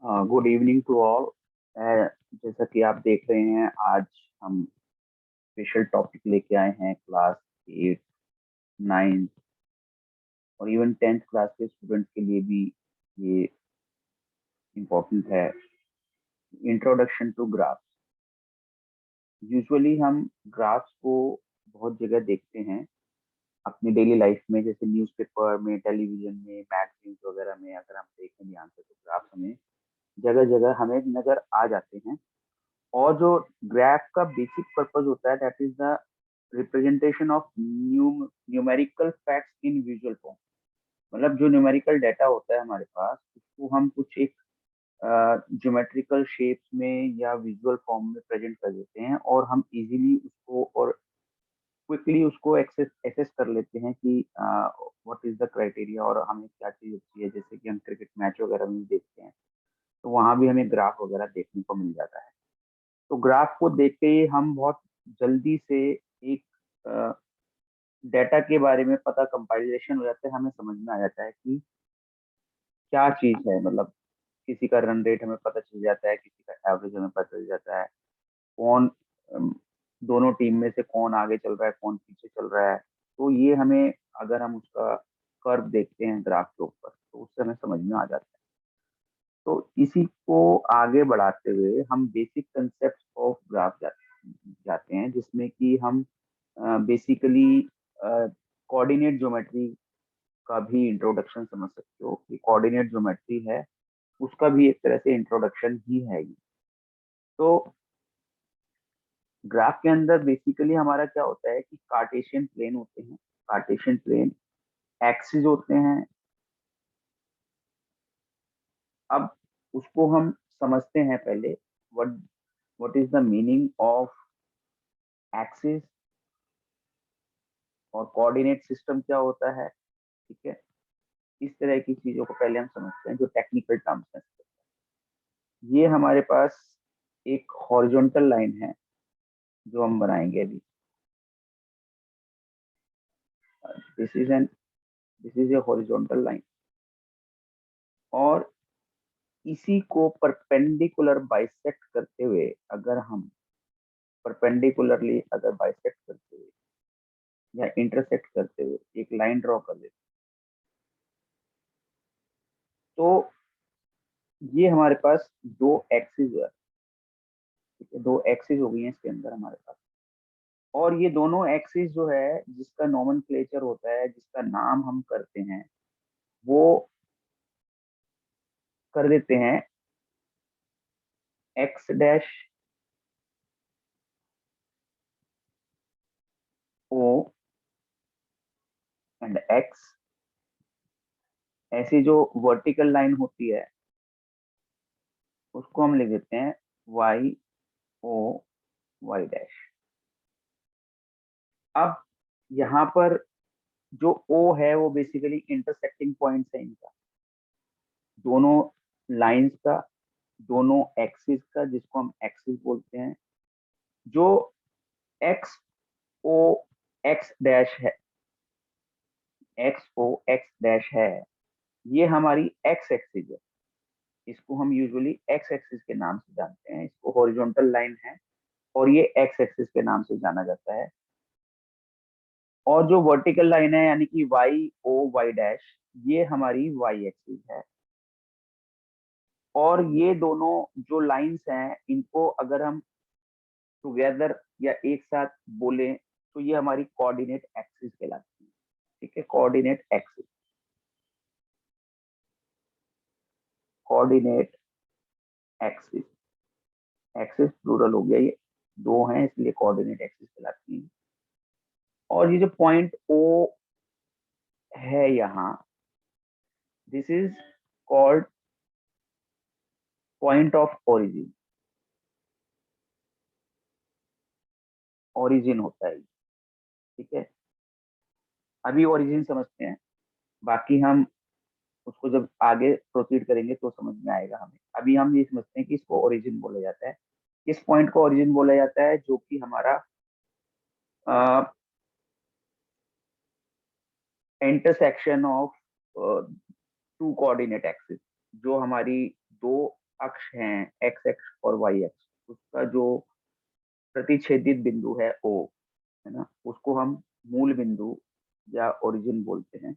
Good evening to all. जैसा कि आप देख रहे हैं, आज हम स्पेशल टॉपिक लेके आए हैं क्लास 8, 9 और इवन 10th क्लास के स्टूडेंट्स के लिए भी। ये इम्पोर्टेंट है। Introduction to graphs. यूजुअली हम ग्राफ्स को बहुत जगह देखते हैं अपनी डेली लाइफ में, जैसे न्यूज़पेपर में, टेलीविजन में, मैगजीन्स वगैरह में। अगर हम देखें ध्यान से तो ग्राफ्स हमें जगह जगह हमें नजर आ जाते हैं। और जो ग्राफ का बेसिक पर्पस होता है, that is the representation of numerical facts in visual form. मतलब जो न्यूमेरिकल डाटा होता है हमारे पास, उसको हम कुछ एक ज्योमेट्रिकल शेप्स में या विजुअल फॉर्म में प्रेजेंट कर देते हैं, और हम इजीली उसको और क्विकली उसको एक्सेस एक्सेस कर लेते हैं कि व्हाट इज द क्राइटेरिया और हमें क्या चीज होती है। जैसे कि हम क्रिकेट मैच वगैरह में भी देखते हैं, तो वहां भी हमें ग्राफ वगैरह देखने को मिल जाता है। तो ग्राफ को देख के ही हम बहुत जल्दी से एक डेटा के बारे में पता कंपाइलेशन हो जाता है, हमें समझ में आ जाता है कि क्या चीज है। मतलब किसी का रन रेट हमें पता चल जाता है, किसी का एवरेज हमें पता चल जाता है, कौन दोनों टीम में से कौन आगे चल रहा है, कौन पीछे चल रहा है। तो ये हमें, अगर हम उसका कर्व देखते हैं ग्राफ के ऊपर, तो उससे हमें समझ में आ जाता है। तो इसी को आगे बढ़ाते हुए हम बेसिक कंसेप्ट ऑफ ग्राफ जाते हैं, जिसमें कि हम बेसिकली कोऑर्डिनेट ज्योमेट्री का भी इंट्रोडक्शन समझ सकते हो कि कोऑर्डिनेट ज्योमेट्री है, उसका भी एक तरह से इंट्रोडक्शन ही है ये। तो ग्राफ के अंदर बेसिकली हमारा क्या होता है कि कार्टेशियन प्लेन होते हैं। कार्टेशियन प्लेन एक्सिस होते हैं। अब उसको हम समझते हैं पहले, what what is the meaning of axis और कोऑर्डिनेट सिस्टम क्या होता है। ठीक है, इस तरह की चीजों को पहले हम समझते हैं, जो टेक्निकल टर्म्स हैं। ये हमारे पास एक हॉरिजॉन्टल लाइन है जो हम बनाएंगे अभी। This is an this is a horizontal line, और इसी को परपेंडिकुलर बाइसेक्ट करते हुए, अगर हम परपेंडिकुलरली अगर बाइसेक्ट करते हुए या इंटरसेक्ट करते हुए एक लाइन ड्रॉ कर लेते, तो ये हमारे पास दो एक्सिस है। ठीक है, दो एक्सिस हो गई हैं इसके अंदर हमारे पास। और ये दोनों एक्सिस जो है, जिसका नोमेनक्लेचर होता है, जिसका नाम हम करते हैं, वो कर देते हैं x dash o and x. ऐसी जो वर्टिकल लाइन होती है, उसको हम लिख देते हैं वाई ओ वाई डैश। अब यहाँ पर जो ओ है, वो बेसिकली इंटरसेक्टिंग पॉइंट है इनका, दोनों लाइंस का, दोनों एक्सिस का, जिसको हम एक्सिस बोलते हैं। जो एक्स ओ एक्स डैश है, एक्स ओ एक्स डैश है, ये हमारी एक्स एक्सिस है। इसको हम यूजुअली एक्स एक्सिस के नाम से जानते हैं। इसको हॉरिजॉन्टल लाइन है, और ये एक्स एक्सिस के नाम से जाना जाता है। और जो वर्टिकल लाइन है, यानी कि वाई ओ वाई डैश, ये हमारी वाई एक्सिस है। और ये दोनों जो लाइंस हैं, इनको अगर हम टुगेदर या एक साथ बोले, तो ये हमारी कोऑर्डिनेट एक्सिस कहलाती है। ठीक है, coordinate axis, coordinate axis. Axis plural हो गया, ये दो हैं इसलिए कोऑर्डिनेट एक्सिस कहलाती है। और ये जो पॉइंट ओ है यहाँ, this is called point of origin. Origin होता है, ठीक है। अभी ओरिजिन समझते हैं, बाकी हम उसको जब आगे प्रोसीड करेंगे तो समझ में आएगा हमें। अभी हम ये समझते हैं कि इसको ओरिजिन बोला जाता है। किस पॉइंट को ओरिजिन बोला जाता है? जो कि हमारा intersection of two coordinate axis, जो हमारी दो अक्ष हैं, एक्स एक्स और वाई एक्स, उसका जो प्रतिच्छेदित बिंदु है ओ, है ना, उसको हम मूल बिंदु या ओरिजिन बोलते हैं।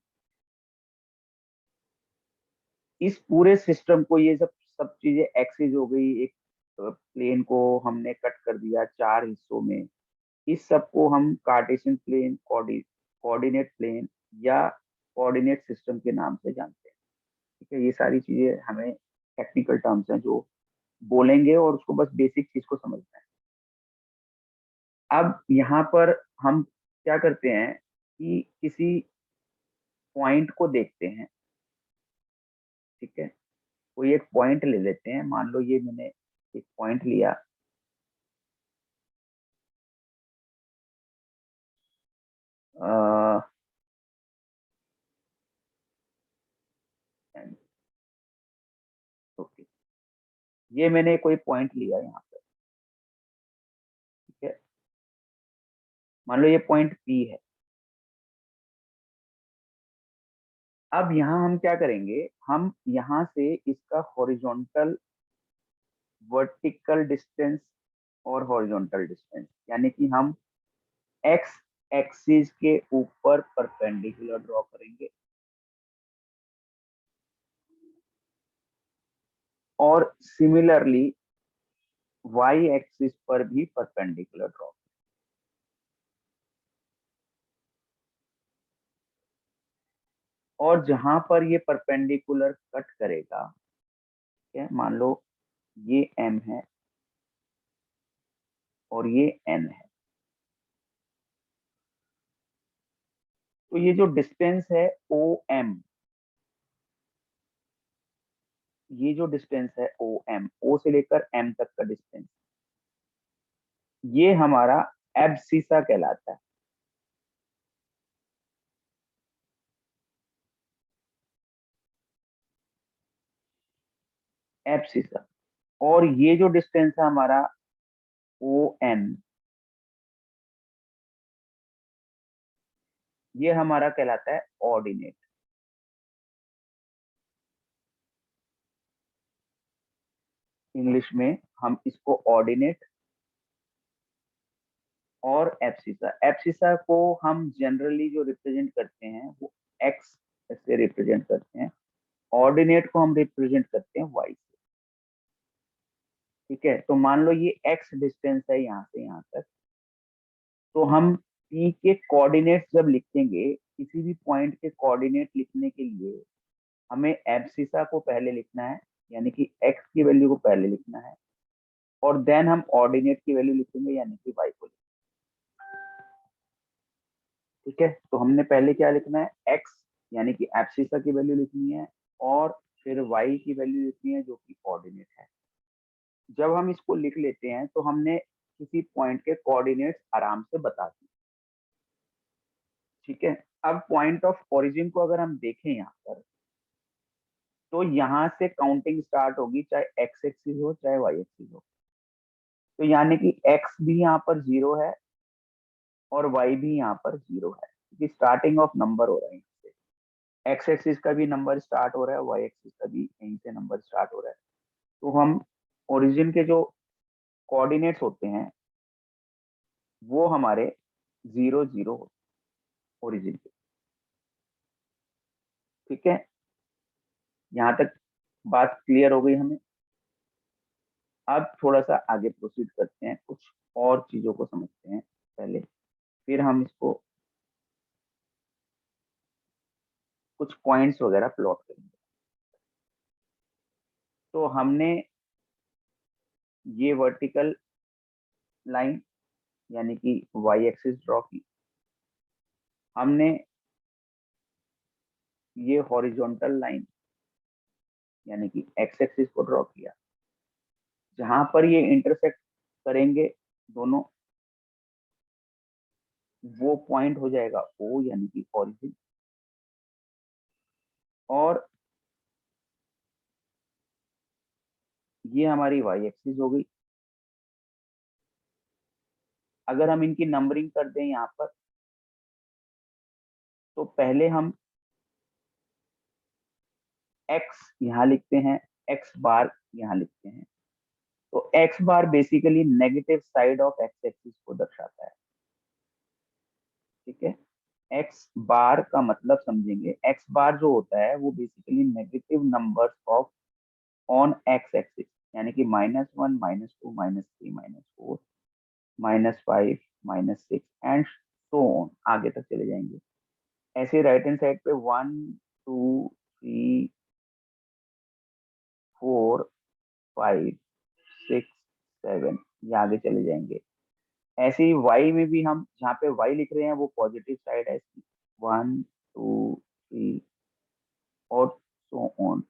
इस पूरे सिस्टम को, ये सब सब चीजें एक्सिस हो गई, एक प्लेन को हमने कट कर दिया 4 हिस्सों में, इस सब को हम कार्टेशियन प्लेन, कोऑर्डिनेट प्लेन या कोऑर्डिनेट सिस्टम के नाम से जानते हैं। ठीक है, ये सारी चीजें हमें टेक्निकल टर्म्स हैं जो बोलेंगे, और उसको बस बेसिक चीज को समझना है। अब यहाँ पर हम क्या करते हैं कि किसी पॉइंट को देखते हैं। ठीक है, कोई एक पॉइंट ले लेते हैं, मान लो ये मैंने एक पॉइंट लिया, ओके, ये मैंने कोई पॉइंट लिया यहाँ पे। ठीक है, मान लो ये पॉइंट पी है। अब यहाँ हम क्या करेंगे, हम यहाँ से इसका हॉरिजॉन्टल, वर्टिकल डिस्टेंस और हॉरिजॉन्टल डिस्टेंस, यानी कि हम एक्स एक्सिस के ऊपर परपेंडिकुलर ड्रॉ करेंगे, और सिमिलरली वाई एक्सिस पर भी परपेंडिकुलर ड्रॉ। और जहां पर ये परपेंडिकुलर कट करेगा, ठीक है, मान लो ये एम है और ये एन है, तो ये जो डिस्टेंस है ओ एम, ये जो डिस्टेंस है ओ एम, ओ से लेकर एम तक का डिस्टेंस, ये हमारा एब्सिसा कहलाता है। एब्सिसा। और ये जो डिस्टेंस है हमारा ओ एन, ये हमारा कहलाता है ऑर्डिनेट। इंग्लिश में हम इसको ऑर्डिनेट और एब्सिसा, एब्सिसा को हम जनरली जो रिप्रेजेंट करते हैं वो एक्स से रिप्रेजेंट करते हैं, ऑर्डिनेट को हम रिप्रेजेंट करते हैं वाई से। ठीक है, तो मान लो ये एक्स डिस्टेंस है यहाँ से यहाँ तक, तो हम पी के कोऑर्डिनेट्स जब लिखेंगे, किसी भी पॉइंट के कोऑर्डिनेट लिखने के लिए हमें एब्सिसा को पहले लिखना है, यानी कि एक्स की वैल्यू को पहले लिखना है, और देन हम ऑर्डिनेट की वैल्यू लिखेंगे, यानी कि वाई को। ठीक है, तो हमने पहले क्या लिखना है, एक्स यानी कि एब्सिसा की वैल्यू लिखनी है, और फिर वाई की वैल्यू लिखनी है जो कि कोऑर्डिनेट है। जब हम इसको लिख लेते हैं तो हमने किसी पॉइंट के कोऑर्डिनेट्स आराम से बता दिए। ठीक है, अब पॉइंट ऑफ ओरिजिन को अगर हम देखें यहाँ पर, तो यहाँ से काउंटिंग स्टार्ट होगी, चाहे एक्स एक्सिस हो चाहे वाई एक्सिस हो। तो यानी कि एक्स भी यहाँ पर 0 है और वाई भी यहाँ पर 0 है, क्योंकि स्टार्टिंग ऑफ नंबर हो रहा है यहाँ से, एक्स एक्सिस का भी नंबर स्टार्ट हो रहा है, वाई एक्सिस का भी यहीं से नंबर स्टार्ट हो रहा है। तो हम ओरिजिन के जो कोऑर्डिनेट्स होते हैं वो हमारे 0 0 ओरिजिन के। ठीक है, यहाँ तक बात क्लियर हो गई हमें। अब थोड़ा सा आगे प्रोसीड करते हैं, कुछ और चीजों को समझते हैं पहले, फिर हम इसको कुछ पॉइंट्स वगैरह प्लॉट करेंगे। तो हमने ये वर्टिकल लाइन यानी कि वाई एक्सिस ड्रॉ की, हमने ये हॉरिजॉन्टल लाइन यानी कि एक्स एक्सिस को ड्रॉ किया, जहां पर ये इंटरसेक्ट करेंगे दोनों, वो पॉइंट हो जाएगा ओ यानी कि ओरिजिन। और ये हमारी वाई एक्सिस हो गई। अगर हम इनकी नंबरिंग कर दें यहाँ पर, तो पहले हम एक्स यहाँ लिखते हैं, एक्स बार यहाँ लिखते हैं। तो x bar basically negative side of x axis को दर्शाता है। ठीक है, एक्स बार का मतलब समझेंगे। एक्स बार जो होता है वो basically negative numbers of on x axis, यानी कि -1, -2, -3, -4, -5, -6 एंड सो ऑन, आगे तक चले जाएंगे। ऐसे राइट हैंड साइड पे 1, 2, 3, 4, 5, 6, 7, ये आगे चले जाएंगे। ऐसे ही वाई में भी हम जहाँ पे वाई लिख रहे हैं वो पॉजिटिव साइड है इसकी, 1, 2, 3 और सो ऑन।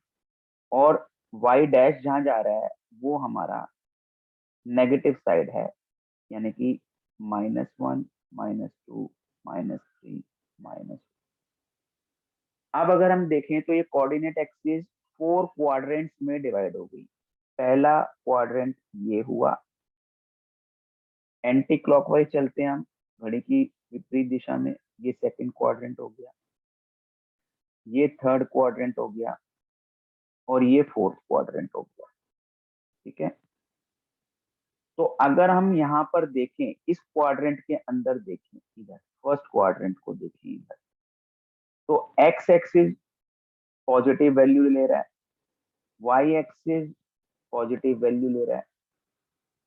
और वाई डैश जहाँ जा रहा है वो हमारा नेगेटिव साइड है, यानी कि -1, -2, -3, -। अब अगर हम देखें तो ये कोऑर्डिनेट एक्सिस 4 क्वाड्रेंट्स में डिवाइड हो गई। पहला क्वाड्रेंट ये हुआ, एंटी क्लॉकवाइज चलते हैं हम घड़ी की विपरीत दिशा में, ये सेकंड क्वाड्रेंट हो गया, ये थर्ड क्वाड्रेंट हो गया और ये फोर्थ क्वाड्रेंट हो गया। ठीक है, तो अगर हम यहाँ पर देखें, इस क्वाड्रेंट के अंदर देखें, इधर फर्स्ट क्वाड्रेंट को देखिए इधर, तो एक्स एक्सिस पॉजिटिव वैल्यू ले रहा है, वाई एक्सिस पॉजिटिव वैल्यू ले रहा है।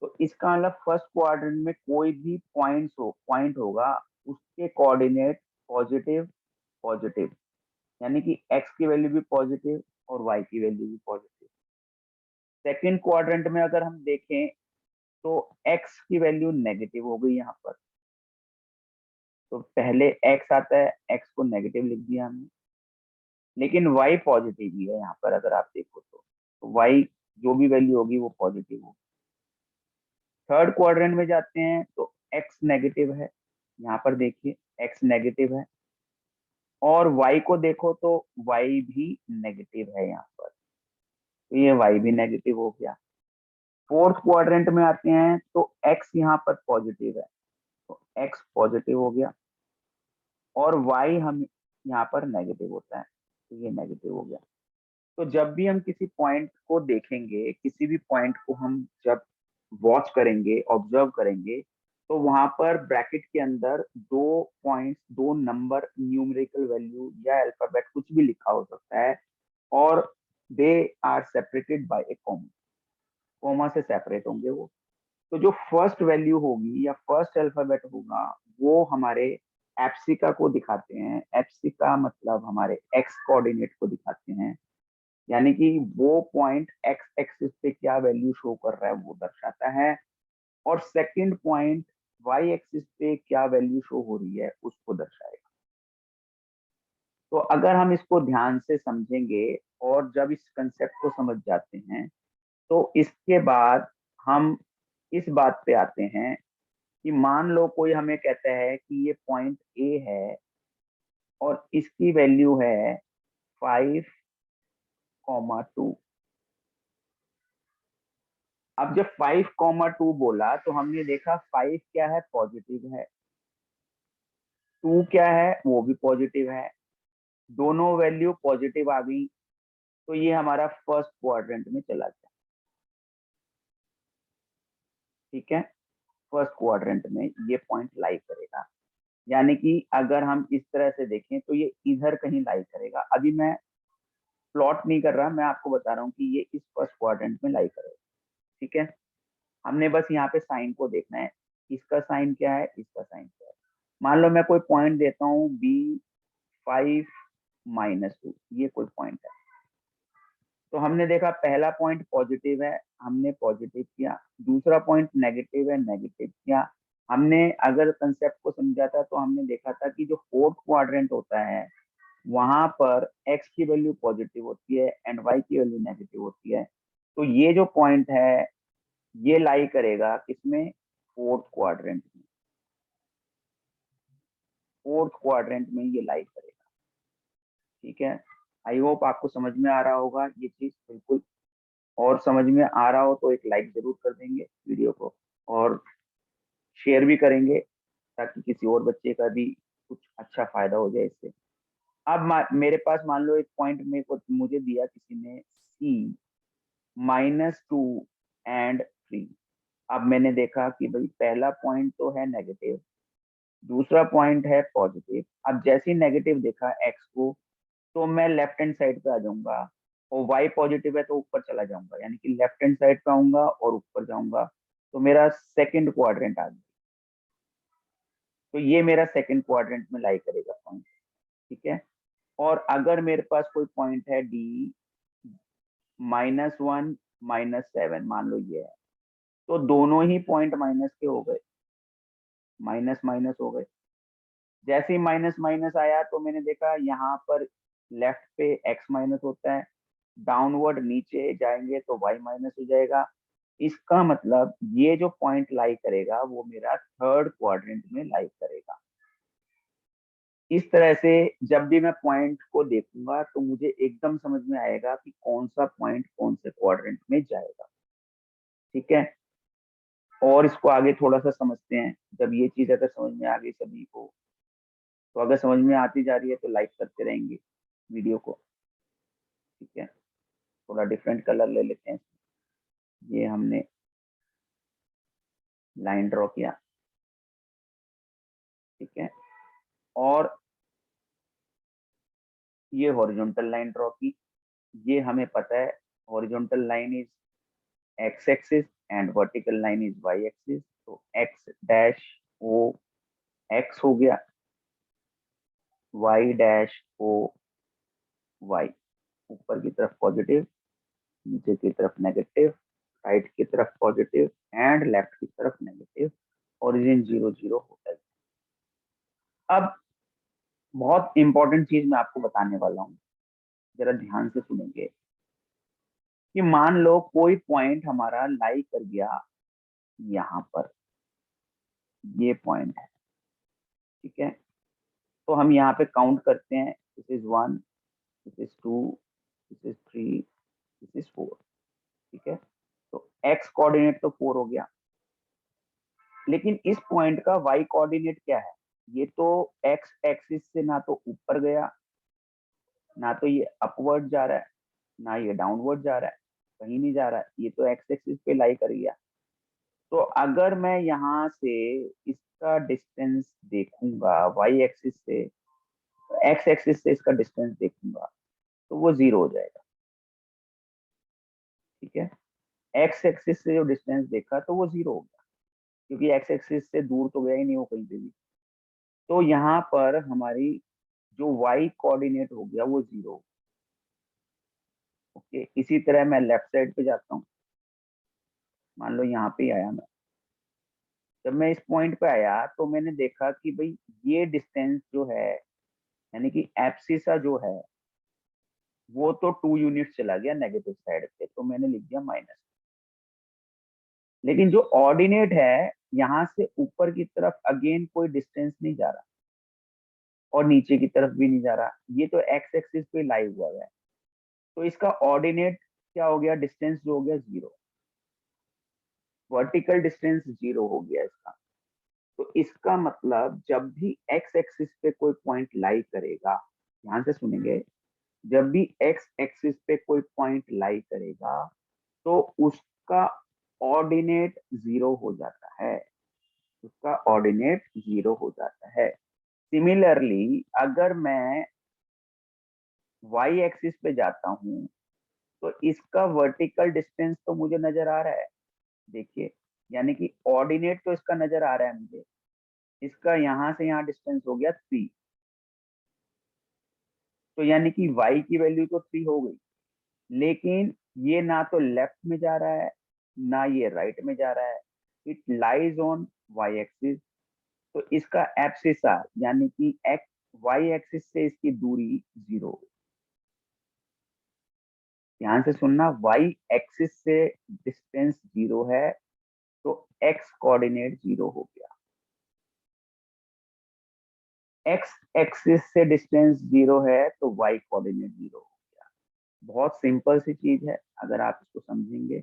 तो इसका मतलब फर्स्ट क्वाड्रेंट में कोई भी पॉइंट होगा उसके कोऑर्डिनेट पॉजिटिव पॉजिटिव, यानी कि एक्स की वैल्यू भी पॉजिटिव और वाई की वैल्यू भी पॉजिटिव। सेकंड क्वाड्रेंट में अगर हम देखें तो एक्स की वैल्यू नेगेटिव हो गई यहाँ पर, तो पहले एक्स आता है, एक्स को नेगेटिव लिख दिया हमने, लेकिन वाई पॉजिटिव ही है यहाँ पर अगर आप देखो तो वाई जो भी वैल्यू होगी वो पॉजिटिव होगी। थर्ड क्वाड्रेंट में जाते हैं तो एक्स नेगेटिव है, यहाँ पर देखिए एक्स नेगेटिव है, और y को देखो तो y भी नेगेटिव है यहाँ पर, तो ये y भी नेगेटिव हो गया। फोर्थ क्वाड्रेंट में आते हैं तो x यहाँ पर पॉजिटिव है, तो x पॉजिटिव हो गया, और y हम यहाँ पर नेगेटिव होता है, तो ये नेगेटिव हो गया। तो जब भी हम किसी पॉइंट को देखेंगे, किसी भी पॉइंट को हम जब वॉच करेंगे, ऑब्जर्व करेंगे, तो वहां पर ब्रैकेट के अंदर दो पॉइंट्स, दो नंबर, न्यूमेरिकल वैल्यू या अल्फाबेट कुछ भी लिखा हो सकता है, और they are separated by a comma, comma से सेपरेट होंगे वो। तो जो फर्स्ट वैल्यू होगी या फर्स्ट अल्फाबेट होगा वो हमारे एप्सिका को दिखाते हैं। एप्सिका मतलब हमारे एक्स कोऑर्डिनेट को दिखाते हैं, यानी कि वो पॉइंट एक्स एक्सिस पे क्या वैल्यू शो कर रहा है वो दर्शाता है, और सेकंड पॉइंट वाई एक्सिस पे क्या वैल्यू शो हो रही है उसको दर्शाएगा। तो अगर हम इसको ध्यान से समझेंगे और जब इस कंसेप्ट को समझ जाते हैं, तो इसके बाद हम इस बात पे आते हैं कि मान लो कोई हमें कहता है कि ये पॉइंट ए है और इसकी वैल्यू है 5,2। अब जब 5,2 बोला तो हमने देखा 5 क्या है, पॉजिटिव है, 2 क्या है वो भी पॉजिटिव है, दोनों वैल्यू पॉजिटिव आ गई, तो ये हमारा फर्स्ट क्वाड्रेंट में चला गया। ठीक है, फर्स्ट क्वाड्रेंट में ये पॉइंट लाई करेगा, यानी कि अगर हम इस तरह से देखें तो ये इधर कहीं लाई करेगा। अभी मैं प्लॉट नहीं कर रहा, मैं आपको बता रहा हूँ कि ये इस फर्स्ट क्वाड्रेंट में लाई करेगा। ठीक है, हमने बस यहाँ पे साइन को देखना है, इसका साइन क्या है, इसका साइन क्या है। मान लो मैं कोई पॉइंट देता हूँ B5-2, ये कोई पॉइंट है, तो हमने देखा पहला पॉइंट पॉजिटिव है, हमने पॉजिटिव किया, दूसरा पॉइंट नेगेटिव है, नेगेटिव किया। हमने अगर कंसेप्ट को समझा था तो हमने देखा था कि जो फोर्थ क्वाड्रेंट होता है वहां पर एक्स की वैल्यू पॉजिटिव होती है एंड वाई की वैल्यू नेगेटिव होती है। तो ये जो पॉइंट है ये लाई करेगा किसमें, फोर्थ क्वाड्रेंट में, फोर्थ क्वाड्रेंट में ये लाई करेगा। ठीक है, आई होप आपको समझ में आ रहा होगा ये चीज बिल्कुल, और समझ में आ रहा हो तो एक लाइक जरूर कर देंगे वीडियो को, और शेयर भी करेंगे ताकि किसी और बच्चे का भी कुछ अच्छा फायदा हो जाए इससे। अब मेरे पास मान लो एक पॉइंट मेरे को मुझे दिया किसी ने C, -2 एंड 3। अब मैंने देखा कि भाई पहला पॉइंट तो है नेगेटिव, दूसरा पॉइंट है पॉजिटिव। अब जैसे ही नेगेटिव देखा एक्स को, तो मैं लेफ्ट हैंड साइड पे आ जाऊंगा, और वाई पॉजिटिव है तो ऊपर चला जाऊंगा, यानी कि लेफ्ट हैंड साइड पे आऊंगा और ऊपर जाऊंगा, तो मेरा सेकंड क्वाड्रेंट आ गया। तो ये मेरा सेकंड क्वाड्रेंट में लाई करेगा पॉइंट, ठीक है। और अगर मेरे पास कोई पॉइंट है डी -1 -7, मान लो ये है, तो दोनों ही पॉइंट माइनस के हो गए, माइनस माइनस हो गए। जैसे ही माइनस माइनस आया तो मैंने देखा यहाँ पर लेफ्ट पे एक्स माइनस होता है, डाउनवर्ड नीचे जाएंगे तो वाई माइनस हो जाएगा। इसका मतलब ये जो पॉइंट लाई करेगा वो मेरा थर्ड क्वाड्रेंट में लाई करेगा। इस तरह से जब भी मैं पॉइंट को देखूंगा तो मुझे एकदम समझ में आएगा कि कौन सा पॉइंट कौन से क्वाड्रेंट में जाएगा, ठीक है। और इसको आगे थोड़ा सा समझते हैं। जब ये चीज अगर समझ में आ गई सभी को, तो अगर समझ में आती जा रही है तो लाइक करते रहेंगे वीडियो को, ठीक है। थोड़ा डिफरेंट कलर ले लेते हैं। ये हमने लाइन ड्रॉ किया, ठीक है। और ये हॉरिजॉन्टल लाइन ड्रॉ की। ये हमें पता है horizontal line is x axis and vertical line is y axis. तो एक्स डैश ओ एक्स हो गया, वाई डैश ओ वाई। ऊपर की तरफ पॉजिटिव, नीचे की तरफ नेगेटिव, राइट की तरफ पॉजिटिव एंड लेफ्ट की तरफ नेगेटिव। ओरिजिन 0 0 होता है। अब बहुत इंपॉर्टेंट चीज मैं आपको बताने वाला हूँ, जरा ध्यान से सुनेंगे। कि मान लो कोई पॉइंट हमारा लाई कर गया यहाँ पर, ये पॉइंट है, ठीक है। तो हम यहाँ पे काउंट करते हैं, this is 1, this is 2, this is 3, this is 4, ठीक है। तो एक्स कोऑर्डिनेट तो 4 हो गया, लेकिन इस पॉइंट का वाई कोऑर्डिनेट क्या है? ये तो एक्स एक्सिस से ना तो ऊपर गया, ना तो ये अपवर्ड जा रहा है, ना ये डाउनवर्ड जा रहा है, कहीं नहीं जा रहा है, ये तो एक्स एक्सिस पे लाई कर गया। तो अगर मैं यहाँ से इसका डिस्टेंस देखूंगा वाई एक्सिस से, एक्स एक्सिस से इसका डिस्टेंस देखूंगा, तो वो 0 हो जाएगा, ठीक है। एक्स एक्सिस से जो डिस्टेंस देखा तो वो 0 हो गया, क्योंकि एक्स एक्सिस से दूर तो गया ही नहीं वो कहीं पे भी। तो यहाँ पर हमारी जो वाई कोऑर्डिनेट हो गया वो 0। ओके, इसी तरह मैं लेफ्ट साइड पे जाता हूँ। मान लो यहाँ पे आया मैं, जब मैं इस पॉइंट पे आया तो मैंने देखा कि भाई ये डिस्टेंस जो है, यानी कि एप्सिसा जो है, वो तो 2 यूनिट चला गया नेगेटिव साइड पे, तो मैंने लिख दिया माइनस। लेकिन जो ऑर्डिनेट है, यहाँ से ऊपर की तरफ अगेन कोई डिस्टेंस नहीं जा रहा, और नीचे की तरफ भी नहीं जा रहा, ये तो एक्स एक्सिस पे लाई हुआ है। तो इसका ऑर्डिनेट क्या हो गया? डिस्टेंस जो हो गया 0, वर्टिकल डिस्टेंस 0 हो गया इसका। तो इसका मतलब जब भी एक्स एक्सिस पे कोई पॉइंट लाई करेगा, ध्यान से सुनेंगे, जब भी एक्स एक्सिस पे कोई पॉइंट लाई करेगा तो उसका ऑर्डिनेट 0 हो जाता है, उसका ऑर्डिनेट 0 हो जाता है। सिमिलरली अगर मैं वाई एक्सिस पे जाता हूं, तो इसका वर्टिकल डिस्टेंस तो मुझे नजर आ रहा है, देखिए, यानी कि ऑर्डिनेट तो इसका नजर आ रहा है मुझे। इसका यहां से यहाँ डिस्टेंस हो गया 3, तो यानी कि y की वैल्यू तो 3 हो गई। लेकिन ये ना तो लेफ्ट में जा रहा है, ना ये राइट में जा रहा है, it lies on y axis. तो इसका एब्सिसा यानी कि एक्स वाई एक्सिस से इसकी दूरी 0। ध्यान से सुनना, y एक्सिस से डिस्टेंस 0 है, तो x कोऑर्डिनेट 0 हो गया। x एक्सिस से डिस्टेंस 0 है तो y कोऑर्डिनेट 0 हो गया। बहुत सिंपल सी चीज है, अगर आप इसको समझेंगे।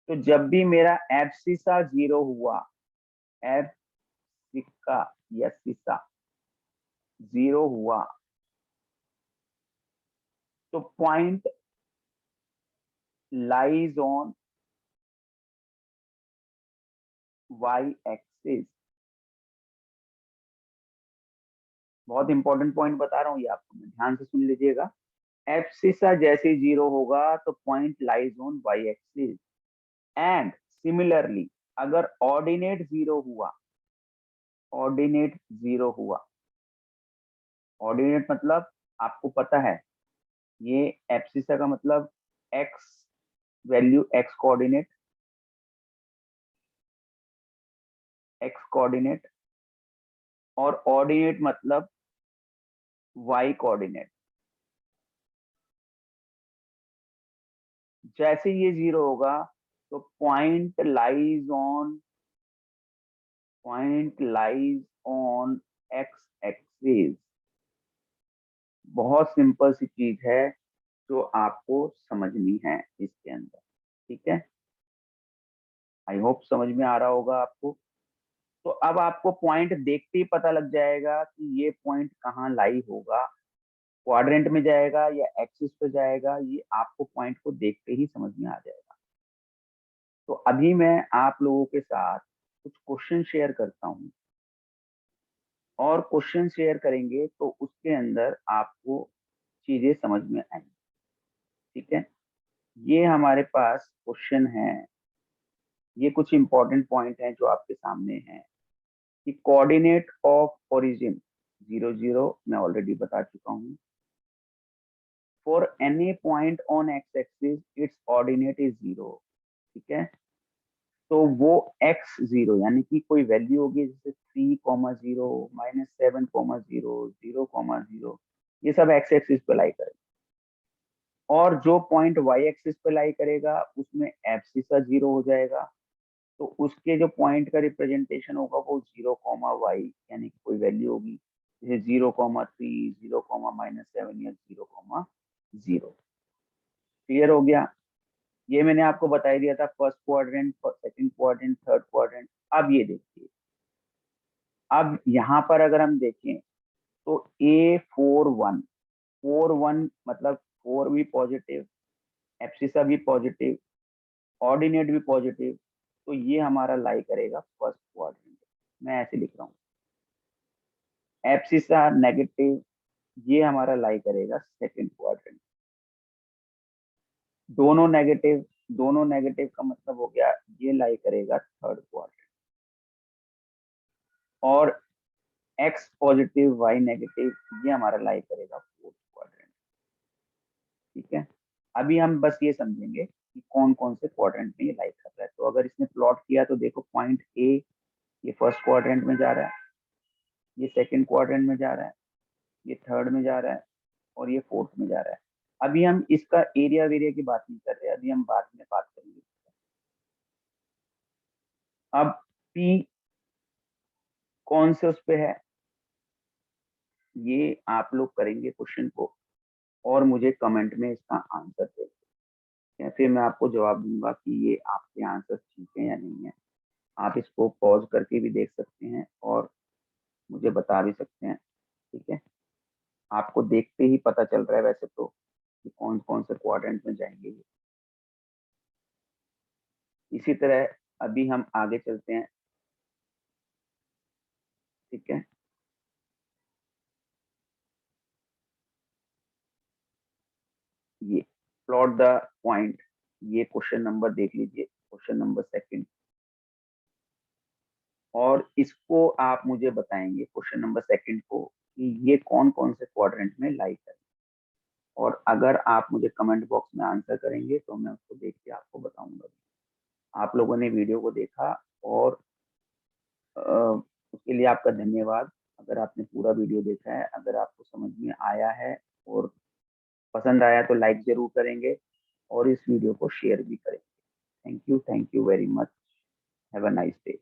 तो जब भी मेरा एब्सिसा 0 हुआ, एब्सिका या सिसा 0 हुआ, तो point lies on y axis. बहुत इंपॉर्टेंट पॉइंट बता रहा हूँ ये आपको, ध्यान से सुन लीजिएगा। एब्सिसा जैसे जीरो होगा तो point lies on y axis, and similarly अगर ऑर्डिनेट जीरो हुआ, ऑर्डिनेट जीरो हुआ, ऑर्डिनेट मतलब आपको पता है ये एब्सिसा का मतलब x value, x coordinate, x coordinate, और ऑर्डिनेट मतलब वाई कोऑर्डिनेट। जैसे ये जीरो होगा तो point lies on x axis. बहुत सिंपल सी चीज है जो आपको समझनी है इसके अंदर, ठीक है। आई होप समझ में आ रहा होगा आपको। तो अब आपको पॉइंट देखते ही पता लग जाएगा कि ये पॉइंट कहाँ लाई होगा, क्वाड्रेंट में जाएगा या एक्सिस पे जाएगा, ये आपको पॉइंट को देखते ही समझ में आ जाएगा। तो अभी मैं आप लोगों के साथ कुछ क्वेश्चन शेयर करता हूँ, और क्वेश्चन शेयर करेंगे तो उसके अंदर आपको चीजें समझ में आएंगी, ठीक है। ये हमारे पास क्वेश्चन है, ये कुछ इंपॉर्टेंट पॉइंट हैं जो आपके सामने हैं कि कोऑर्डिनेट ऑफ ओरिजिन 0 0 मैं ऑलरेडी बता चुका हूँ। For any point on x axis it's coordinate is 0, ठीक है। तो वो x0 यानी कि कोई वैल्यू होगी जैसे 3,0 -7,0 0,0, ये सब एक्स एक्सिस पे लाई करेगा। और जो पॉइंट वाई एक्सिस पे लाई करेगा उसमें एब्सिसा जीरो हो जाएगा, तो उसके जो पॉइंट का रिप्रेजेंटेशन होगा वो 0,y यानी कि कोई वैल्यू होगी जैसे 0,3, 0,-7 या 0,0। क्लियर हो गया। ये मैंने आपको बता ही दिया था, first quadrant, second quadrant, third quadrant. अब ये देखिए, अब यहाँ पर अगर हम देखें तो A41 मतलब 4 भी पॉजिटिव, एब्सिसा भी पॉजिटिव, ऑर्डिनेट भी पॉजिटिव, तो ये हमारा लाई करेगा फर्स्ट क्वाड्रेंट। मैं ऐसे लिख रहा हूँ, एब्सिसा नेगेटिव, ये हमारा लाई करेगा सेकंड क्वाड्रेंट। दोनों नेगेटिव, दोनों नेगेटिव का मतलब हो गया ये लाई करेगा थर्ड क्वाड्रेंट। और एक्स पॉजिटिव वाई नेगेटिव, ये हमारा लाई करेगा फोर्थ क्वाड्रेंट, ठीक है। अभी हम बस ये समझेंगे कि कौन कौन से क्वाड्रेंट में ये लाई कर रहा है। तो अगर इसने प्लॉट किया तो देखो पॉइंट ए ये फर्स्ट क्वाड्रेंट में जा रहा है, ये सेकंड क्वाड्रेंट में जा रहा है, ये थर्ड में जा रहा है, और ये फोर्थ में जा रहा है। अभी हम इसका एरिया वेरिया की बात नहीं कर रहे, अभी हम बाद में बात करेंगे। अब पी कौन से उस पे है, ये आप लोग करेंगे क्वेश्चन को और मुझे कमेंट में इसका आंसर देंगे, या फिर मैं आपको जवाब दूंगा कि ये आपके आंसर ठीक है या नहीं है। आप इसको पॉज करके भी देख सकते हैं और मुझे बता भी सकते हैं, ठीक है। आपको देखते ही पता चल रहा है वैसे तो कि कौन कौन से क्वाड्रेंट में जाएंगे ये। इसी तरह अभी हम आगे चलते हैं, ठीक है। ये प्लॉट द पॉइंट, ये क्वेश्चन नंबर देख लीजिए, क्वेश्चन नंबर सेकंड, और इसको आप मुझे बताएंगे क्वेश्चन नंबर सेकंड को कि ये कौन कौन से क्वाड्रेंट में लाई करें। और अगर आप मुझे कमेंट बॉक्स में आंसर करेंगे तो मैं उसको देख के आपको बताऊंगा। आप लोगों ने वीडियो को देखा और उसके लिए आपका धन्यवाद। अगर आपने पूरा वीडियो देखा है, अगर आपको समझ में आया है और पसंद आया तो लाइक जरूर करेंगे और इस वीडियो को शेयर भी करेंगे। Thank you very much. Have a nice day.